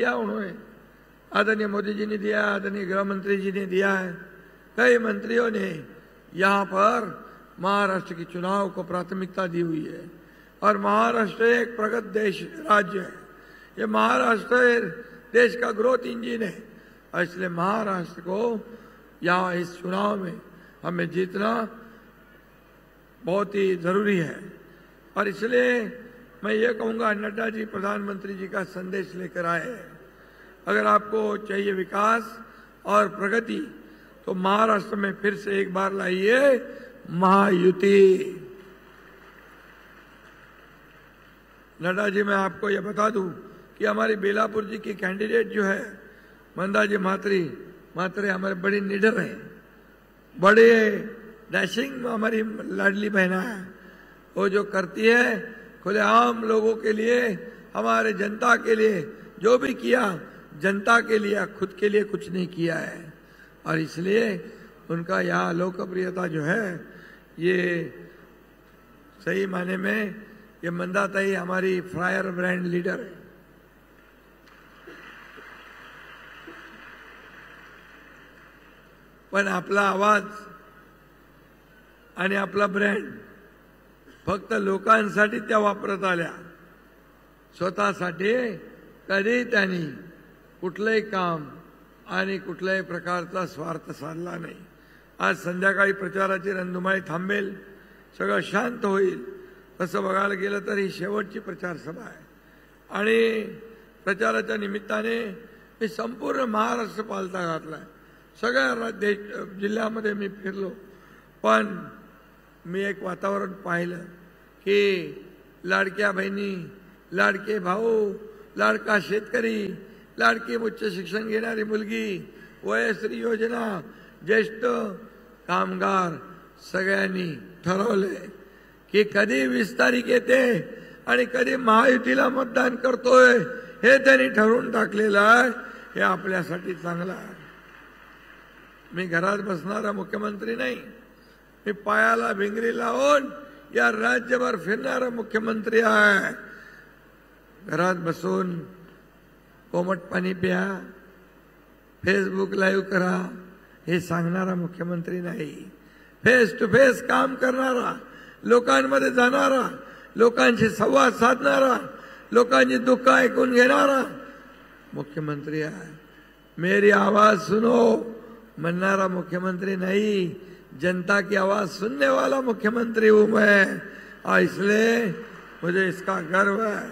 दिया उन्होंने, आदरणीय मोदी जी ने दिया, आदरणीय गृह मंत्री जी ने दिया है, कई मंत्रियों ने यहाँ पर महाराष्ट्र के चुनाव को प्राथमिकता दी हुई है। और महाराष्ट्र एक प्रगत देश राज्य है, ये महाराष्ट्र देश का ग्रोथ इंजन है, और इसलिए महाराष्ट्र को यहाँ इस चुनाव में हमें जीतना बहुत ही जरूरी है। और इसलिए मैं ये कहूँगा, नड्डा जी प्रधानमंत्री जी का संदेश लेकर आए हैं, अगर आपको चाहिए विकास और प्रगति तो महाराष्ट्र में फिर से एक बार लाइए महायुति। नड्डा जी, मैं आपको यह बता दूं कि हमारी बेलापुर जी की कैंडिडेट जो है मंदा जी मात्रे हमारे बड़ी निडर है, बड़े डैशिंग हमारी लाडली बहना है। वो जो करती है खुलेआम लोगों के लिए, हमारे जनता के लिए जो भी किया, जनता के लिए, खुद के लिए कुछ नहीं किया है। और इसलिए उनका यहाँ लोकप्रियता जो है ये सही माने में ये मंदाताई हमारी फायर ब्रांड लीडर है। पण आपला आवाज आणि आपला ब्रँड फक्त लोकांसाठी त्या वापरत आल्या, स्वतःसाठी कधी त्यांनी कुठलंही काम आणि कुठल्याही प्रकारचा स्वार्थ साधला नाही। आज संध्याकाळी प्रचाराची रणधुमाळी थांबेल, सगळं शांत होईल। तसं बघायला गेलं तर ही शेवटची प्रचार सभा आहे आणि प्रचाराच्या निमित्ताने मी संपूर्ण महाराष्ट्र पालथा घातलाय। सगळ्या जिल्ह्यामध्ये मी फिरलो, पण मी एक वातावरण पाहिलं की लाडक्या बहिणी, लाडके भाऊ, लाडका शेतकरी, लाडकी उच्च शिक्षण घेणारी मुलगी, वयश्री योजना, ज्येष्ठ कामगार सगळ्यांनी ठरवले की कधी 20 तारीख येते आणि कधी महायुतीला मतदान करतोय हे त्यांनी ठरवून टाकलेलं आहे। हे आपल्यासाठी चांगलं आहे। मी घरात बसणारा मुख्यमंत्री नाही, मी पायाला भिंगरी लावून या राज्यभर फिरणारा मुख्यमंत्री आहे। घरात बसून कोमट पाणी प्या, फेसबुक लाईव्ह करा हे सांगणारा मुख्यमंत्री नाही। फेस टू फेस काम करणारा, लोकांमध्ये जाणारा, लोकांशी संवाद साधणारा, लोकांची दुःख ऐकून घेणारा मुख्यमंत्री आहे। मेरी आवाज सुनो म्हणणारा मुख्यमंत्री नहीं, जनता की आवाज सुनने वाला मुख्यमंत्री हूं मैं। और इसलिए मुझे इसका गर्व है।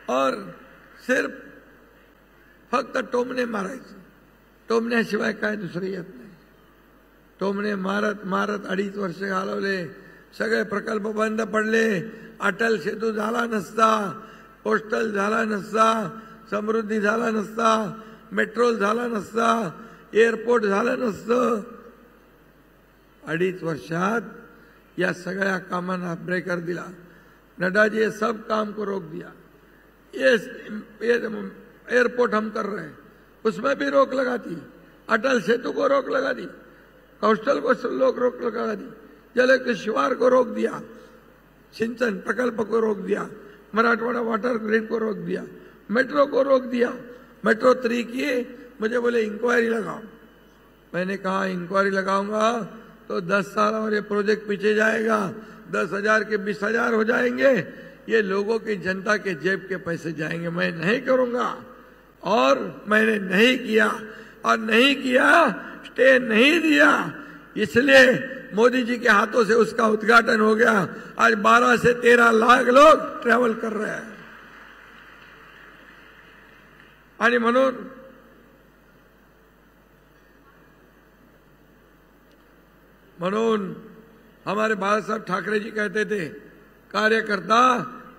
और सिर्फ फक्त टोमणे मारायचे, टोमण्याशिवाय काय दुसरं येत नाही। टोमणे मारत मारत 2.5 वर्ष घालवले, सगळे प्रकल्प बंद पडले। अटल सेतू झाला नसता, पोस्टल झाला नसता, समृद्धी झाला नसता, मेट्रो झाला नसता, एअरपोर्ट झालं नसतं। 2.5 वर्षात या सगळ्या कामांना ब्रेकर दिला। नड्डा जी ये सब काम को रोक दिया। ये एयरपोर्ट हम कर रहे हैं, उसमें भी रोक लगा दी। अटल सेतु को रोक लगा दी, कोस्टल को रोक लगा दी, जल शिवार को रोक दिया, सिंचन प्रकल्प को रोक दिया, मराठवाड़ा वाटर ग्रिड को रोक दिया, मेट्रो को रोक दिया। मेट्रो 3 की मुझे बोले इंक्वायरी लगाओ। मैंने कहा इंक्वायरी लगाऊंगा तो 10 साल और ये प्रोजेक्ट पीछे जाएगा, 10,000 के 20,000 हो जाएंगे, ये लोगों की जनता के जेब के पैसे जाएंगे। मैं नहीं करूंगा और मैंने नहीं किया, और नहीं किया, स्टे नहीं दिया। इसलिए मोदी जी के हाथों से उसका उद्घाटन हो गया। आज 12 से 13 लाख लोग ट्रैवल कर रहे हैं। आणि म्हणून हमारे बाला साहब ठाकरे जी कहते थे, कार्यकर्ता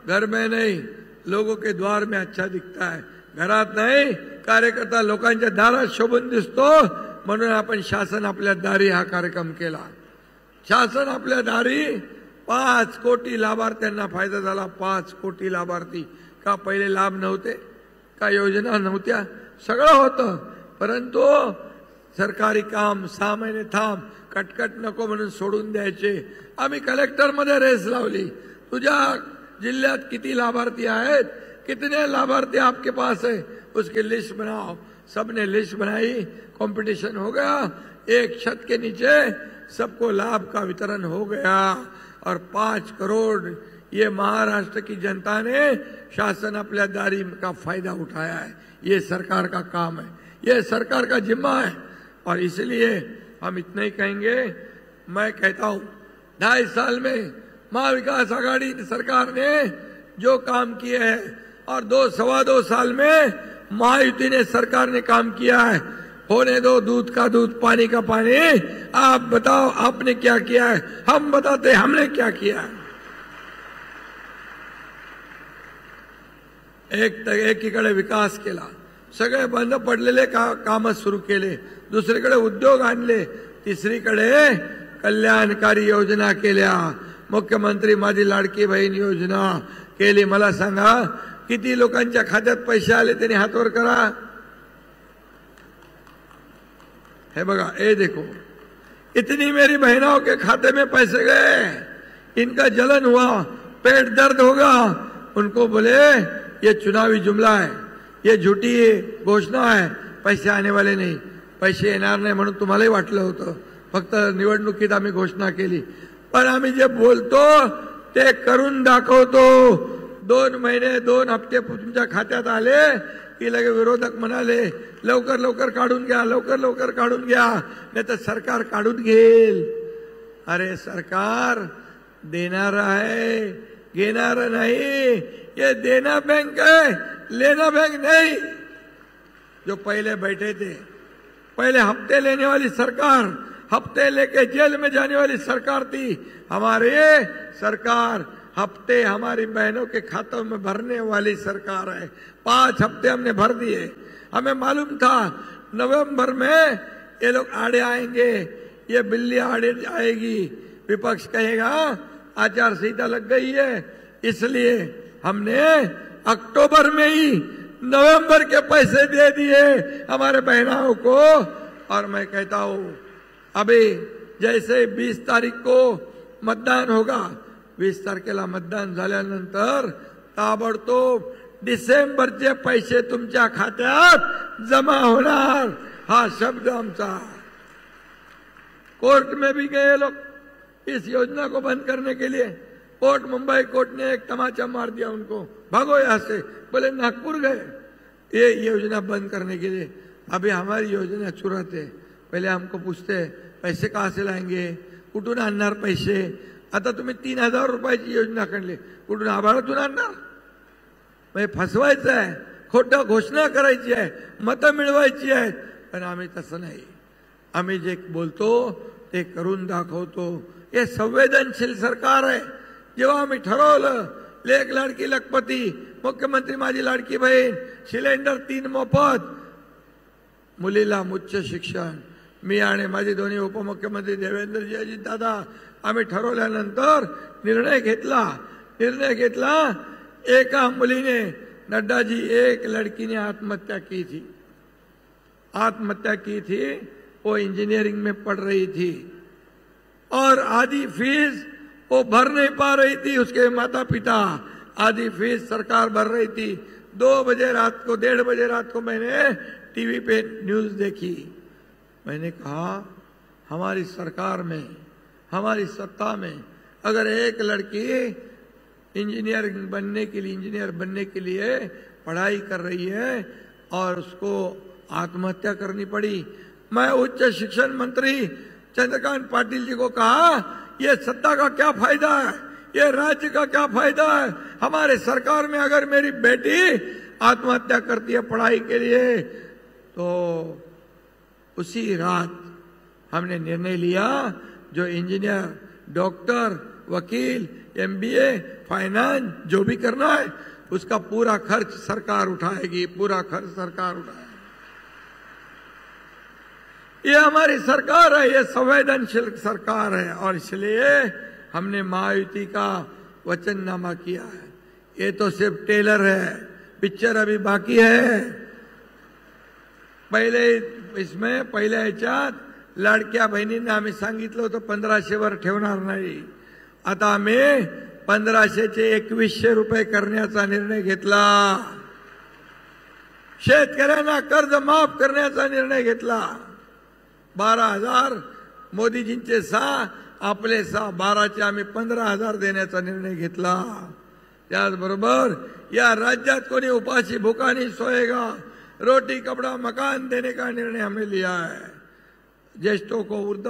घर में नहीं लोगों के द्वार में अच्छा दिखता है, घरात नाही, कार्यकर्ता लोकांच्या दारात शोभून दिसतो। म्हणून आपण शासन आपल्या दारी हा कार्यक्रम केला। शासन आपल्या दारी 5 कोटी लाभार्थ्यांना फायदा झाला। 5 कोटी लाभार्थी। का पहिले लाभ नव्हते, का योजना नव्हत्या, सगळं होतं, परंतु सरकारी काम 6 महिने थांब, कटकट नको म्हणून सोडून द्यायचे। आम्ही कलेक्टर मध्ये रेस लावली, तुझ्या जिल्ह्यात किती लाभार्थी आहेत, कितने लाभार्थी आपके पास है, उसकी लिस्ट बनाओ। सबने लिस्ट बनाई, कंपटीशन हो गया, एक छत के नीचे सबको लाभ का वितरण हो गया और 5 करोड़ ये महाराष्ट्र की जनता ने शासन आपल्या दारी का फायदा उठाया है। ये सरकार का काम है, ये सरकार का जिम्मा है। और इसलिए हम इतना ही कहेंगे, मैं कहता हूं 2.5 साल में महाविकास आघाड़ी सरकार ने जो काम किए हैं और 2-2.25 साल में महायुति ने सरकार ने काम किया है, होने दो दूध का दूध पानी का पानी। आप बताओ आपने क्या किया है, हम बताते हमने क्या किया है। एकीकडे विकास केला, सगळे बंद पडलेले काम सुरू केले, दुसरीकडे उद्योग आणले, तिसरीकडे कल्याणकारी योजना केल्या, मुख्यमंत्री माझी लाडकी बहीण योजना केली। मला सांगा किती लोकांच्या खात्यात पैसे आले, त्यांनी हात वर करा। है बघा, ये देखो इतनी मेरी बहनों के खाते में पैसे गए, इनका जलन हुआ, पेट दर्द होगा, उनको बोले ये चुनावी जुमला है, ये झूठी घोषणा है, पैसे आने वाले नहीं, पैसे येणार नाही म्हणून तुम्हालाही वाटलं होतं, फक्त निवडणुकीत आम्ही घोषणा केली, पण आम्ही जे बोलतो ते करून दाखवतो। 2 महिने 2 हप्ते तुमच्या खात्यात आले की लगे विरोधक म्हणाले लवकर लवकर काढून घ्या, लवकर लवकर काढून घ्या, नाही तर सरकार काढून घेईल। अरे सरकार देणार आहे, घेणार नाही, ये देना बैंक है, लेना बैंक नहीं। जो पहले बैठे थे, पहले हफ्ते लेने वाली सरकार, हफ्ते लेके जेल में जाने वाली सरकार थी। हमारे सरकार हफ्ते हमारी बहनों के खातों में भरने वाली सरकार है। 5 हफ्ते हमने भर दिए। हमें मालूम था नवंबर में ये लोग आड़े आएंगे, ये बिल्ली आड़े आएगी, विपक्ष कहेगा आचार संहिता लग गई है, इसलिए हमने अक्टूबर में ही नवंबर के पैसे दे दिए हमारे बहनों को। और मैं कहता हूं अभी जैसे 20 तारीख को मतदान होगा, 20 तारखेला मतदान झाल्यानंतर ताबडतोब डिसेंबरचे पैसे तुमच्या खात्यात जमा होणार, हा शब्द आमचा। कोर्ट में भी गए लोग इस योजना को बंद करने के लिए, कोर्ट मुंबई कोर्ट ने एक तमाचा मार दिया उनको, भागो यहां से, बोले नागपुर गए ये योजना बंद करने के लिए। अभी हमारी योजना चुराते, पहले हमको पूछते पैसे कहां से लाएंगे, कुठून आणणार पैसे। आता तुम्ही 3000 रुपयाची योजना काढली, कुठून आभाळातून आणणार? म्हणजे फसवायचं आहे, खोटं घोषणा करायची आहे, मतं मिळवायची आहेत, पण आम्ही तसं नाही। आम्ही जे बोलतो ते करून दाखवतो। हे संवेदनशील सरकार आहे। जेव्हा आम्ही ठरवलं लेक लाडकी लखपती, मुख्यमंत्री माझी लाडकी बहीण, सिलेंडर 3 मोफत, मुलीला उच्च शिक्षण, मी आणि माझे दोन्ही उपमुख्यमंत्री देवेंद्रजी अजितदादा आम्ही ठरवल्यानंतर निर्णय घेतला। एका मुलीने, नड्डा जी, एक लड़की ने आत्महत्या की थी, वो इंजीनियरिंग में पढ़ रही थी और आधी फीस वो भर नहीं पा रही थी, उसके माता पिता आधी फीस सरकार भर रही थी। 2 बजे रात को, 1:30 बजे रात को मैंने टीवी पे न्यूज देखी। मैंने कहा हमारी सरकार में, हमारी सत्ता में अगर एक लड़की इंजीनियर बनने के लिए पढ़ाई कर रही है और उसको आत्महत्या करनी पड़ी, मैं उच्च शिक्षण मंत्री चंद्रकांत पाटिल जी को कहा ये सत्ता का क्या फायदा है, ये राज्य का क्या फायदा है। हमारे सरकार में अगर मेरी बेटी आत्महत्या करती है पढ़ाई के लिए, तो उसी रात हमने निर्णय लिया जो इंजीनियर, डॉक्टर, वकील, MBA, फाइनेंस जो भी करना है उसका पूरा खर्च सरकार उठाएगी, पूरा खर्च सरकार उठाएगी। ये हमारी सरकार है, ये संवेदनशील सरकार है और इसलिए हमने महायुति का वचननामा किया है। ये तो सिर्फ टेलर है, पिक्चर अभी बाकी है। पहिल्या ह्याच्यात लाडक्या बहिणींना आम्ही सांगितलं होतं 1500 वर ठेवणार नाही, आता आम्ही 1500 चे 2100 रुपये करण्याचा निर्णय घेतला। शेतकऱ्यांना कर्ज माफ करण्याचा निर्णय घेतला. 12,000 मोदीजींचे 6, आपले 6, 12चे आम्ही 15,000 देण्याचा निर्णय घेतला. त्याचबरोबर या राज्यात कोणी उपाशी भूखा नहीं सोएगा, रोटी कपड़ा मकान देने का निर्णय हमने लिया है. ज्येष्ठों को वृद्ध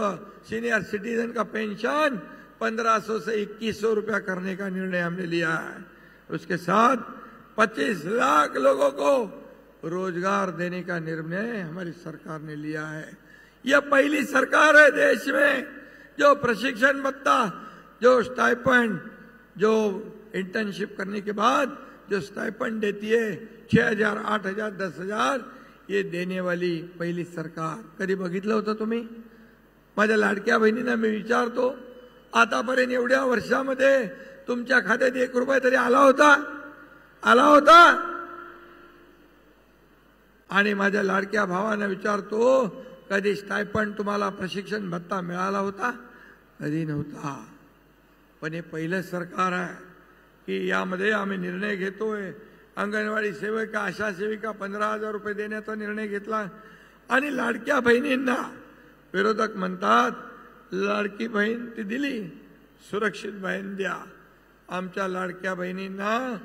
सीनियर सिटीजन का पेंशन 1500 से 2100 रुपया करने का निर्णय हमने लिया है. उसके साथ 25 लाख लोगों को रोजगार देने का निर्णय हमारी सरकार ने लिया है. यह पहली सरकार है देश में जो प्रशिक्षण भत्ता, जो स्टाइपेंड, जो इंटर्नशिप करने के बाद जो स्टाइपेंड देती है 6,000, 8,000, 10,000 ये देने वाली पहिली सरकार. कधी बघितलं होतं तुम्ही? माझ्या लाडक्या बहिणींना मी विचारतो, आतापर्यंत एवढ्या वर्षामध्ये तुमच्या खात्यात 1 रुपया तरी आला होता? आला होता? आणि माझ्या लाडक्या भावांना विचारतो, कधी स्टायपंड तुम्हाला प्रशिक्षण भत्ता मिळाला होता? कधी नव्हता. पण हे पहिलं सरकार आहे की यामध्ये आम्ही निर्णय घेतोय. अंगणवाडी सेविका, आशा सेविका 15,000 रुपये देण्याचा निर्णय घेतला. आणि लाडक्या बहिणींना विरोधक म्हणतात लाडकी बहीण ती दिली, सुरक्षित बहीण द्या. आमच्या लाडक्या बहिणींना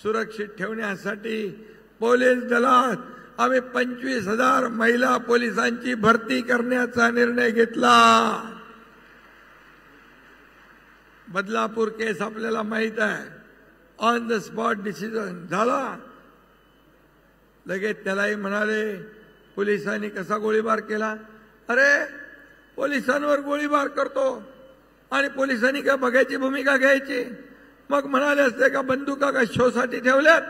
सुरक्षित ठेवण्यासाठी पोलीस दलात आम्ही 25,000 महिला पोलिसांची भरती करण्याचा निर्णय घेतला. बदलापूर केस आपल्याला माहित आहे. ऑन द स्पॉट डिसिजन झाला. लगेच त्यालाही म्हणाले पोलिसांनी कसा गोळीबार केला. अरे पोलिसांवर गोळीबार करतो आणि पोलिसांनी काय बघायची भूमिका घ्यायची. मग म्हणाले असते का बंदुका काय शोसाठी ठेवल्यात,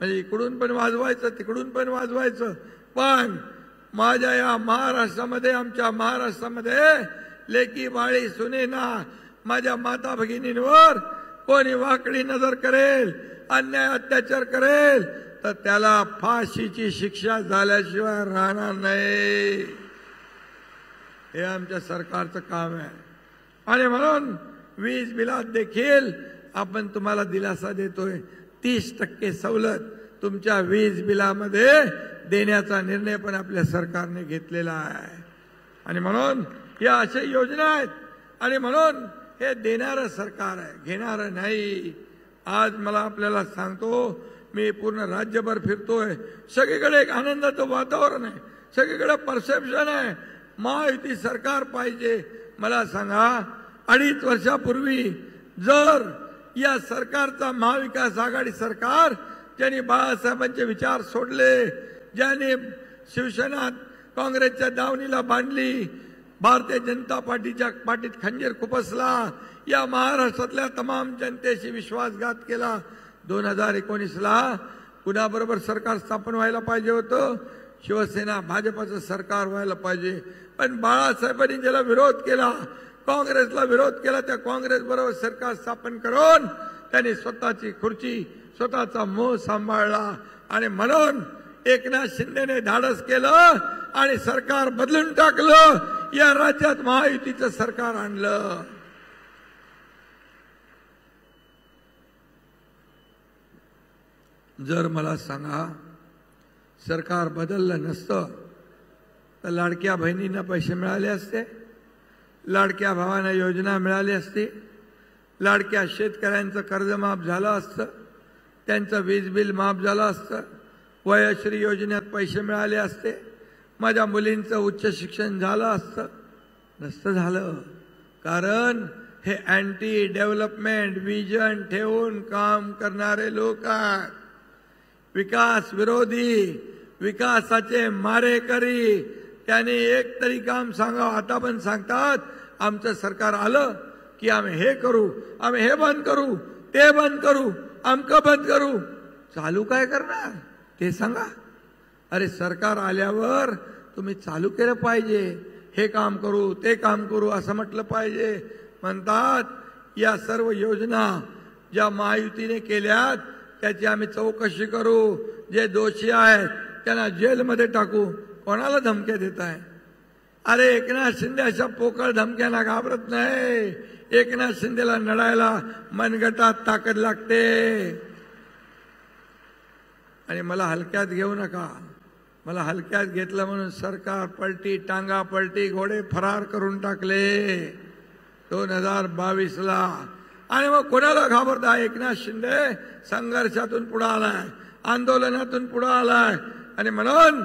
म्हणजे इकडून पण वाजवायचं तिकडून पण वाजवायचं. पण माझ्या या महाराष्ट्रामध्ये, आमच्या महाराष्ट्रामध्ये लेकी बाळी सुनेना, माझ्या माता भगिनींवर कोणी वाकडी नजर करेल, अन्याय अत्याचार करेल तर त्याला फाशीची शिक्षा झाल्याशिवाय राहणार नाही. हे आमच्या सरकारचं काम आहे. आणि म्हणून वीज बिलात देखील आपण तुम्हाला दिलासा देतोय. 30% सवलत तुमच्या वीज बिलामध्ये देण्याचा निर्णय पण आपल्या सरकारने घेतलेला आहे. आणि म्हणून या अशा योजना आहेत. आणि म्हणून हे देणारं सरकार आहे, घेणारं नाही. आज मला आपल्याला सांगतो, मी पूर्ण राज्यभर फिरतोय. सगळीकडे एक आनंदाचं वातावरण आहे, सगळीकडे परसेप्शन आहे महायुती सरकार पाहिजे. मला सांगा, 2.5 वर्षापूर्वी जर या सरकारचा महाविकास आघाडी सरकार ज्यांनी बाळासाहेबांचे विचार सोडले, ज्यांनी शिवसेना काँग्रेसच्या दावणीला बांधली, भारतीय जनता पार्टीच्या पाठीत खंजीर खुपसला, या महाराष्ट्रातल्या तमाम जनतेशी विश्वासघात केला. 2019ला कुणाबरोबर सरकार स्थापन व्हायला पाहिजे होतं? शिवसेना भाजपचं सरकार व्हायला पाहिजे. पण बाळासाहेबांनी ज्याला विरोध केला, काँग्रेसला विरोध केला, त्या काँग्रेस बरोबर सरकार स्थापन करून त्यांनी स्वतःची खुर्ची, स्वतःचा मोह सांभाळला. आणि म्हणून एकनाथ शिंदेने धाडस केलं आणि सरकार बदलून टाकलं. या राज्यात महायुतीचं सरकार आणलं. जर मला सांगा सरकार बदललं नसतं तर लाडक्या बहिणींना पैसे मिळाले असते, लाडक्या भावांना योजना मिळाली असती, लाडक्या शेतकऱ्यांचं कर्ज माफ झालं असतं, त्यांचं वीज बिल माफ झालं असतं, वयश्री योजनेत पैसे मिळाले असते, माझ्या मुलींचं उच्च शिक्षण झालं असतं. नसतं झालं. कारण हे अँटी डेव्हलपमेंट विजन ठेवून काम करणारे लोक आहेत. विकास विरोधी, विकासाचे मारेकरी. त्यांनी एक तरी काम सांगावं. आता पण सांगतात आमचं सरकार आलं की आम्ही हे करू, आम्ही हे बंद करू, ते बंद करू, आमकं बंद करू. चालू काय करणार ते सांगा. अरे सरकार आल्यावर तुम्ही चालू केलं पाहिजे. हे काम करू, ते काम करू असं म्हटलं पाहिजे. म्हणतात या सर्व योजना ज्या महायुतीने केल्यात त्याची आम्ही चौकशी करू. जे दोषी आहेत त्यांना जेलमध्ये टाकू. कोणाला धमक्या देत आहे? अरे एकनाथ शिंदे अशा पोकळ धमक्यांना घाबरत नाही. एकनाथ शिंदेला लढायला मनगटात ताकद लागते. आणि मला हलक्यात घेऊ नका. मला हलक्यात घेतलं म्हणून सरकार पलटी, टांगा पलटी, घोडे फरार करून टाकले 2022ला. आणि मग कोणाला घाबरता? एकनाथ शिंदे संघर्षातून पुढे आलाय, आंदोलनातून पुढे आलाय. आणि म्हणून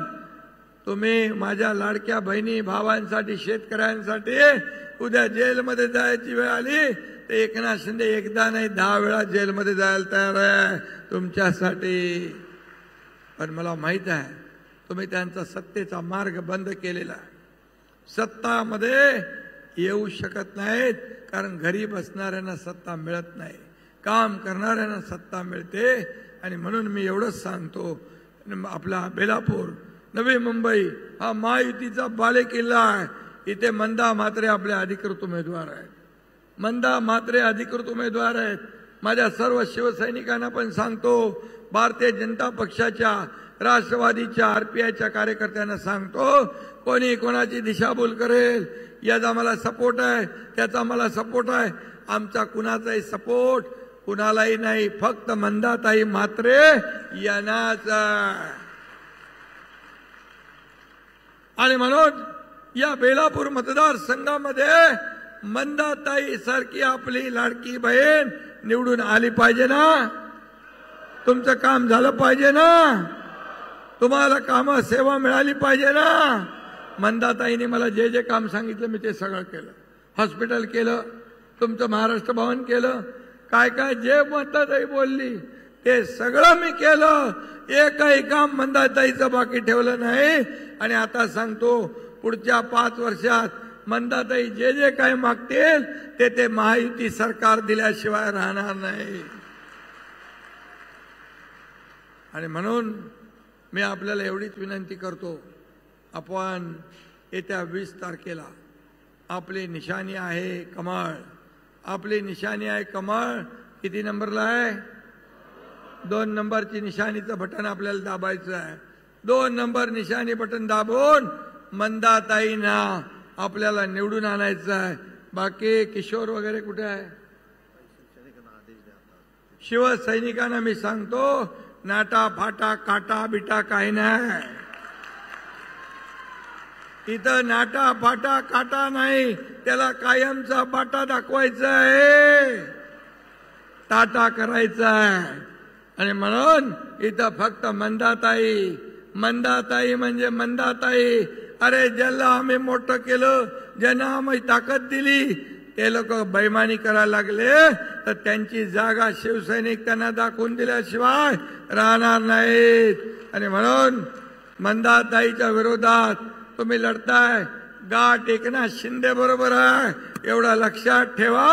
तुम्ही माझ्या लाडक्या बहिणी भावांसाठी, शेतकऱ्यांसाठी उद्या जेलमध्ये जायची वेळ आली तर एकनाथ शिंदे एकदा नाही 10 वेळा जेलमध्ये जायला तयार आहे तुमच्यासाठी. पण मला माहित आहे तुम्ही त्यांचा सत्तेचा मार्ग बंद केलेला आहे. सत्तामध्ये येऊ शकत नाहीत, कारण घरी बसणाऱ्यांना सत्ता मिळत नाही, काम करणाऱ्यांना सत्ता मिळते. आणि म्हणून मी एवढंच सांगतो, आपला बेलापूर, नवी मुंबई हा महायुतीचा बालेकिल्ला आहे. इथे मंदा म्हात्रे आपले अधिकृत उमेदवार आहेत. मंदा म्हात्रे अधिकृत उमेदवार आहेत. माझ्या सर्व शिवसैनिकांना पण सांगतो, भारतीय जनता पक्षाच्या, राष्ट्रवादीच्या, आरपीआयच्या कार्यकर्त्यांना सांगतो, कोणी कोणाची दिशाभूल करेल याचा मला सपोर्ट आहे, त्याचा मला सपोर्ट आहे. आमचा कुणाचाही सपोर्ट कुणालाही नाही, फक्त मंदाताई म्हात्रे यांनाच. आणि म्हणून या बेलापूर मतदारसंघामध्ये मंदाताई सारखी आपली लाडकी बहीण निवडून आली पाहिजे ना. तुमचं काम झालं पाहिजे ना, तुम्हाला काम सेवा मिळाली पाहिजे ना. मंदाताईने मला जे जे काम सांगितलं मी ते सगळं केलं. हॉस्पिटल केलं, तुमचं महाराष्ट्र भवन केलं, काय काय जे मंदाताई बोलली ते सगळं मी केलं. एकही काम मंदाताईचं बाकी ठेवलं नाही. आणि आता सांगतो, पुढच्या 5 वर्षात मंदाताई जे जे काही मागतील ते महायुती सरकार दिल्याशिवाय राहणार नाही. आणि म्हणून मी आपल्याला एवढीच विनंती करतो, आपण येत्या 20 तारखेला आपली निशाणी आहे कमळ. आपली निशाणी आहे कमळ. किती नंबरला आहे? 2 नंबरची निशाणीचं बटन आपल्याला दाबायचं आहे. 2 नंबर निशाणी बटन दाबून मंदाताईंना आपल्याला निवडून आणायचं आहे. बाकी किशोर वगैरे कुठे आहे? शिवसैनिकांना मी सांगतो, नाटा फाटा काटा बिटा काही नाही. इथं नाटा फाटा काटा नाही, त्याला कायमचा बाटा दाखवायचा आहे, टाटा करायचा आहे. आणि म्हणून इथं फक्त मंदाताई. मंदाताई म्हणजे मंदाताई. अरे ज्याला आम्ही मोठं केलं, ज्यांना आम्ही ताकद दिली, ते लोक बेईमानी करायला लागले तर त्यांची जागा शिवसैनिक त्यांना दाखवून दिल्याशिवाय राहणार नाहीत. आणि म्हणून मंदाताईच्या विरोधात तुम्ही लढताय, गाठ एकनाथ शिंदे बरोबर आहे एवढं लक्षात ठेवा.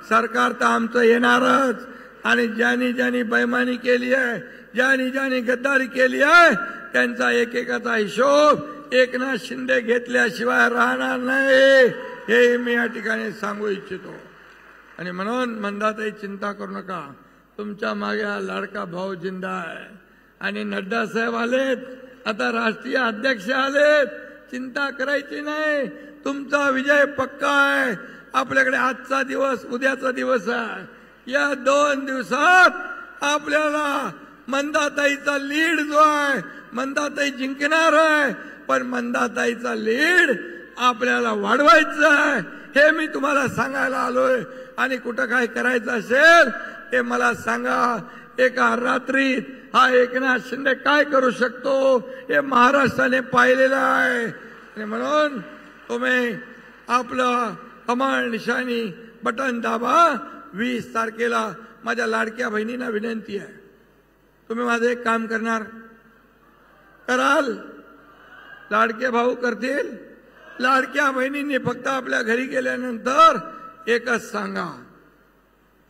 सरकार तर आमचं येणारच. आणि ज्यांनी ज्यांनी बेईमानी केली आहे, ज्यांनी गद्दारी केली आहे, त्यांचा एकेकाचा हिशोब एकनाथ शिंदे घेतल्याशिवाय राहणार नाही, हे मी या ठिकाणी सांगू इच्छितो. आणि म्हणून मंदाताई चिंता करू नका, तुमच्या मागे हा लाडका भाऊ जिंदा आहे. आणि नड्डा साहेब आलेत, आता राष्ट्रीय अध्यक्ष आलेत, चिंता करायची नाही. तुमचा विजय पक्का आहे. आपल्याकडे आजचा दिवस, उद्याचा दिवस आहे. या 2 दिवसात आपल्याला मंदाताईचा लीड जो आहे, मंदाताई जिंकणार आहे, पण मंदाताईचा लीड आपल्याला वाढवायचा आहे, हे मी तुम्हाला सांगायला आलोय. आणि कुठं काय करायचं असेल ते मला सांगा. एका रात्रीत हा एकनाथ शिंदे काय करू शकतो हे महाराष्ट्राने पाहिलेलं आहे. आणि म्हणून तुम्ही आपलं कमळ निशाणी बटन दाबा. 20 तारखेला माझ्या लाडक्या बहिणींना विनंती आहे, तुम्ही माझं एक काम करणार कराल? लाडके भाऊ करतील? लाडक्या बहिणींनी फक्त आपल्या घरी गेल्यानंतर एकच सांगा,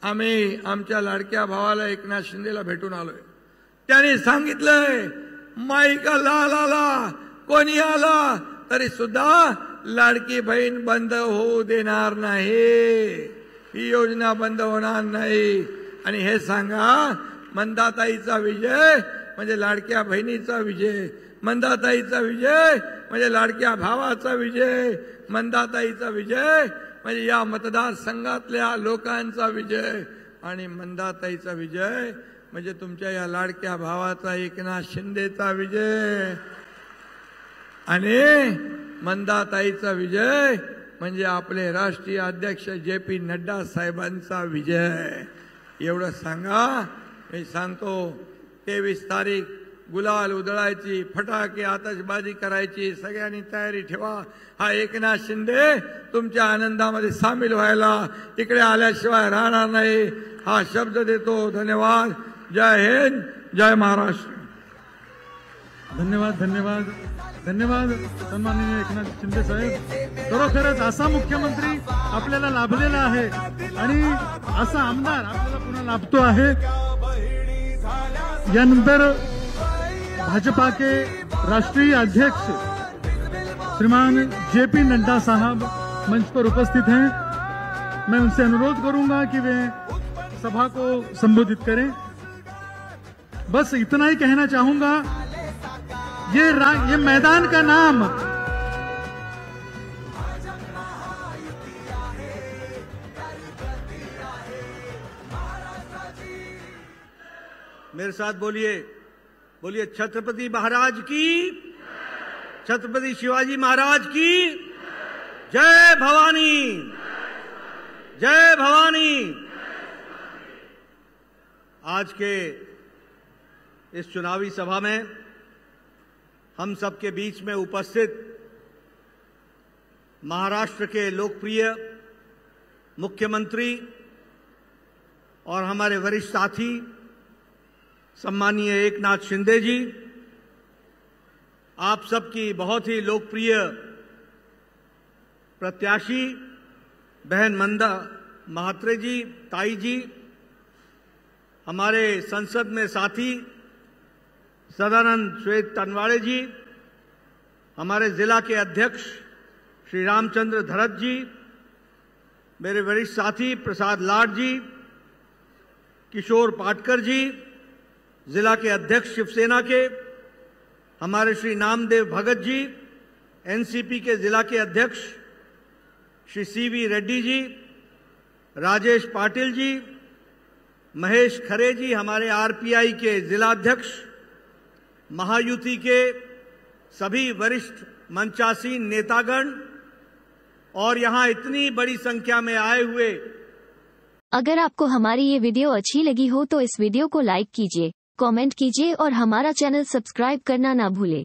आम्ही आमच्या लाडक्या भावाला एकनाथ शिंदेला भेटून आलोय. त्यांनी सांगितलंय माईका लाल आला, कोणी आला तरी सुद्धा लाडकी बहीण बंद होऊ देणार नाही. ही योजना बंद होणार नाही. आणि हे सांगा, मंदाताईचा विजय म्हणजे लाडक्या बहिणीचा विजय, मंदाताईचा विजय म्हणजे लाडक्या भावाचा विजय, मंदाताईचा विजय म्हणजे या मतदारसंघातल्या लोकांचा विजय, आणि मंदाताईचा विजय म्हणजे तुमच्या या लाडक्या भावाचा एकनाथ शिंदेचा विजय आणि मंदाताईचा विजय म्हणजे आपले राष्ट्रीय अध्यक्ष JP नड्डा साहेबांचा विजय. एवढं सांगा. मी सांगतो 23 तारीख गुलाल उधळायची, फटाके आतषबाजी करायची, सगळ्यांनी तयारी ठेवा. हा एकनाथ शिंदे तुमच्या आनंदामध्ये सामील व्हायला इकडे आल्याशिवाय राहणार नाही हा शब्द देतो. धन्यवाद. जय हिंद, जय महाराष्ट्र. धन्यवाद धन्यवाद धन्यवाद सन्माननीय एकनाथ शिंदे साहेब. खरोखरच असा मुख्यमंत्री आपल्याला लाभलेला आहे आणि असा आमदार आपल्याला पुन्हा लाभतो आहे. यानंतर भाजपा के राष्ट्रीय अध्यक्ष श्रीमान JP नड्डा साहब मंच पर उपस्थित हैं. मैं उनसे अनुरोध करूंगा कि वे सभा को संबोधित करें. बस इतना ही कहना चाहूंगा, ये मैदान का नाम मेरे साथ बोलिए, बोलिए छत्रपति महाराज की, छत्रपति शिवाजी महाराज की जय भवानी, जय भवानी. आज के इस चुनावी सभा में हम सबके बीच में उपस्थित महाराष्ट्र के लोकप्रिय मुख्यमंत्री और हमारे वरिष्ठ साथी सम्मानीय एकनाथ शिंदे जी, आप सबकी बहुत ही लोकप्रिय प्रत्याशी बहन मंदा महात्रे जी, ताई जी, हमारे संसद में साथी सदानंद श्वेत तनवाड़े जी, हमारे जिला के अध्यक्ष श्री रामचंद्र धरत जी, मेरे वरिष्ठ साथी प्रसाद लाड जी, किशोर पाटकर जी, जिला के अध्यक्ष शिवसेना के हमारे श्री नामदेव भगत जी, NCP के जिला के अध्यक्ष श्री CV रेड्डी जी, राजेश पाटिल जी, महेश खरे जी, हमारे RPI के जिला अध्यक्ष, महायुति के सभी वरिष्ठ मंचासीन नेतागण और यहां इतनी बड़ी संख्या में आए हुए. अगर आपको हमारी ये वीडियो अच्छी लगी हो तो इस वीडियो को लाइक कीजिए, कमेंट कीजिए और हमारा चैनल सब्सक्राइब करना ना भूले.